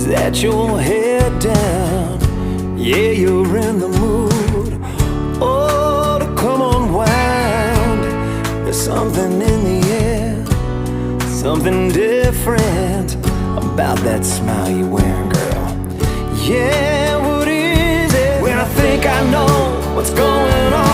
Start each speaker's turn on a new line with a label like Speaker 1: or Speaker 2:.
Speaker 1: Is that your head down? Yeah, you're in the mood. Oh, to come unwound. There's something in the air, something different about that smile you're wearing, girl. Yeah, what is it? When I think I know what's going on,